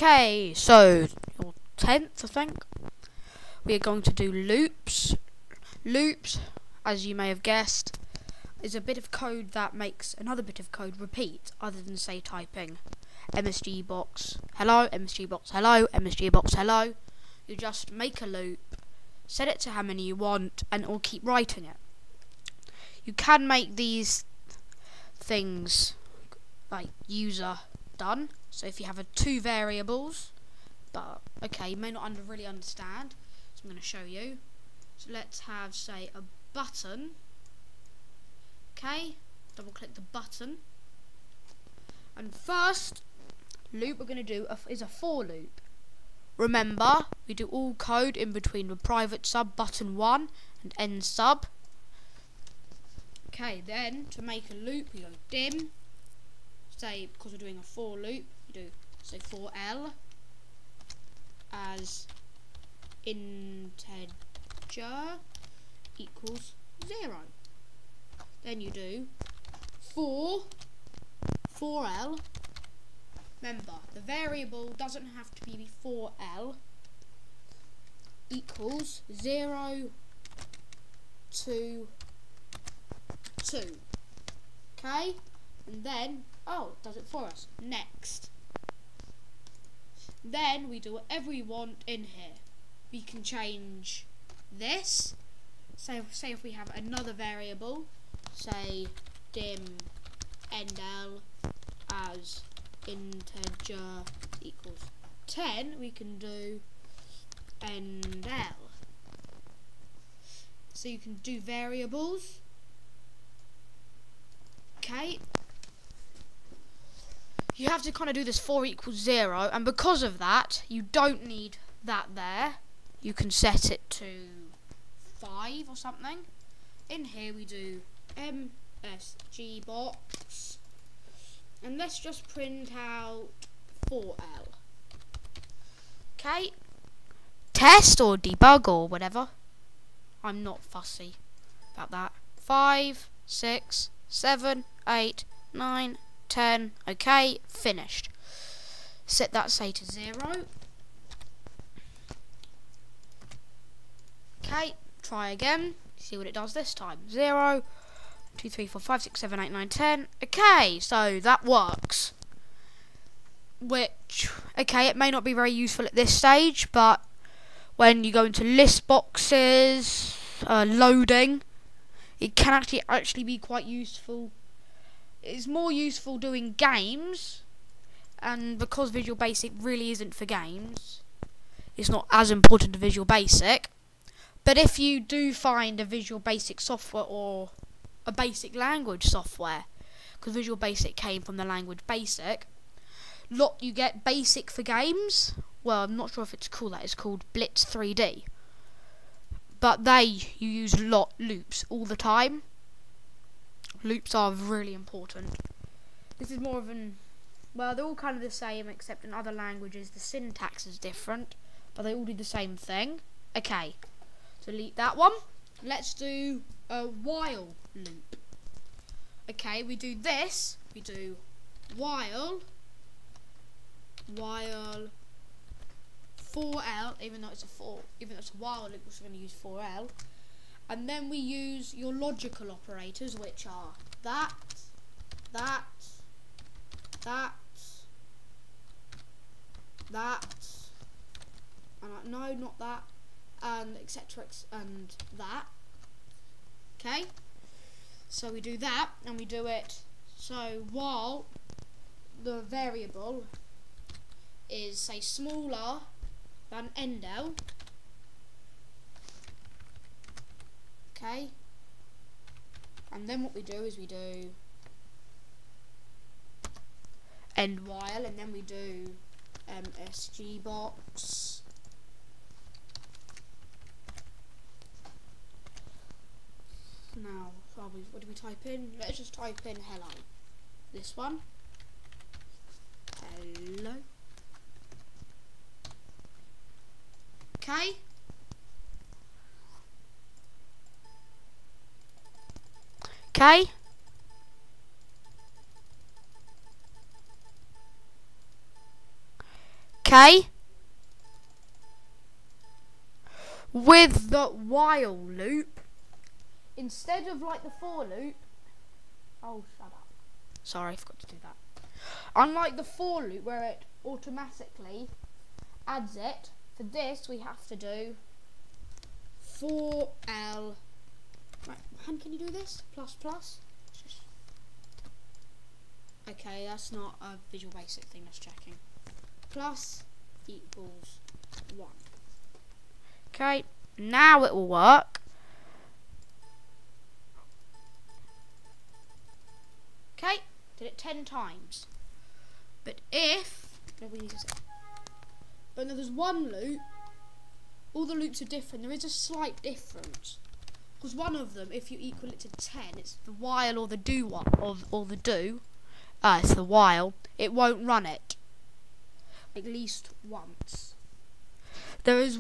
Okay, so your 10th, I think, we are going to do loops. Loops, as you may have guessed, is a bit of code that makes another bit of code repeat, other than, say, typing MSG box hello, MSG box hello, MSG box hello. You just make a loop, set it to how many you want, and it will keep writing it. You can make these things like user done. So if you have two variables, but okay, you may not really understand, so I'm going to show you. So let's have, say, a button. Okay, double click the button, and first loop we're going to do is a for loop. Remember, we do all code in between the private sub button 1 and end sub. Okay, then to make a loop we go dim, say, because we're doing a for loop, you do say for L as integer equals 0. Then you do for L. Remember, the variable doesn't have to be for L equals 0 to 2. Okay, and then it does it for us. Next, then we do whatever we want in here. We can change this. Say if we have another variable, say dim endl as integer equals 10, we can do endl. So you can do variables. Okay, you have to kind of do this for equals 0, and because of that you don't need that there. You can set it to 5 or something. In here we do MSG box, and let's just print out 4L. Okay, test or debug or whatever, I'm not fussy about that. 5, 6, 7, 8, 9, 10. Okay, finished. Set that, say, to 0. Okay, try again. See what it does this time. 0, 2, 3, 4, 5, 6, 7, 8, 9, 10. Okay, so that works. Which, okay, it may not be very useful at this stage, but when you go into list boxes, loading, it can actually be quite useful. It's more useful doing games, and because Visual Basic really isn't for games, it's not as important to Visual Basic. But if you do find a Visual Basic software or a basic language software, because Visual Basic came from the language BASIC, you get BASIC for games. Well, I'm not sure if it's called that. It's called Blitz 3D. But you use loops all the time. Loops are really important. This is more of well, they're all kind of the same, except in other languages the syntax is different, but they all do the same thing. Okay, so delete that one. Let's do a while loop. Okay, we do this. We do while 4L, even though it's a while loop, we're going to use 4L. And then we use your logical operators, which are that, and no, not that, and etc. and that. Okay, so we do that, and we do it. So while the variable is, say, smaller than endl. Okay, and then what we do is we do end while, and then we do MSG box. Now, what do we type in? Let's just type in hello. This one. Hello. Okay. Okay. Okay? With the while loop, instead of like the for loop, oh, shut up. Sorry, I forgot to do that. Unlike the for loop where it automatically adds it, for this we have to do for L. Right, Han, can you do this? Plus plus. Okay, that's not a Visual Basic thing, that's checking. Plus equals 1. Okay, now it will work. Okay, did it 10 times. But if, but now there's one loop, all the loops are different. There is a slight difference. Because one of them, if you equal it to 10, it's the while or the do one, or the do. It's the while. It won't run it. At least once. There is,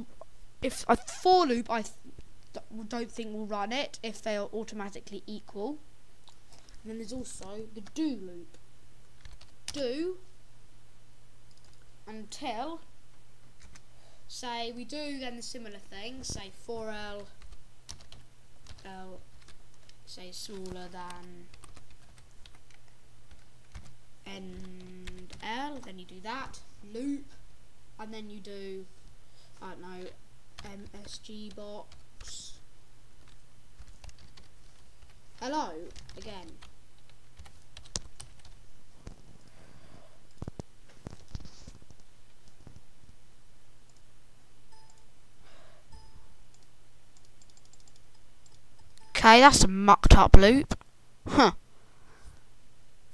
if a for loop, I don't think will run it if they are automatically equal. And then there's also the do loop. Do until, say we do then the similar thing, say for L, say smaller than and L, then you do that loop, and then you do, I don't know, MSG box hello again. Okay, that's a mucked up loop. Huh.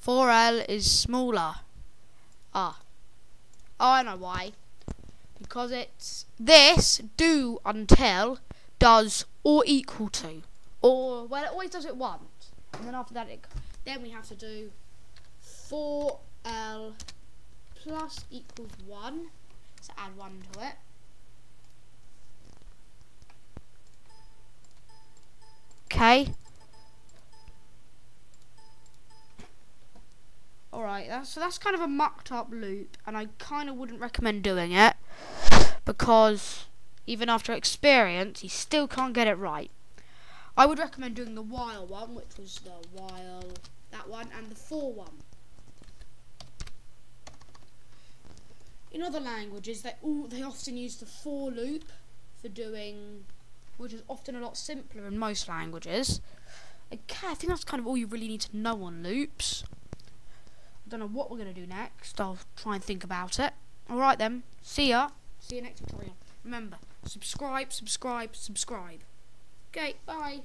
4L is smaller. Ah. Oh, I know why. Because it's this do until does or equal to. Or, well, it always does it once. And then after that, then we have to do 4L plus equals 1. So add 1 to it. Okay. Alright, that's kind of a mucked up loop, and I kind of wouldn't recommend doing it, because even after experience, you still can't get it right. I would recommend doing the while one, which was the while, that one, and the for one. In other languages, they often use the for loop for doing, which is often a lot simpler in most languages. Okay, I think that's kind of all you really need to know on loops. I don't know what we're going to do next. I'll try and think about it. Alright then, see ya. See you next tutorial. Remember, subscribe. Okay, bye.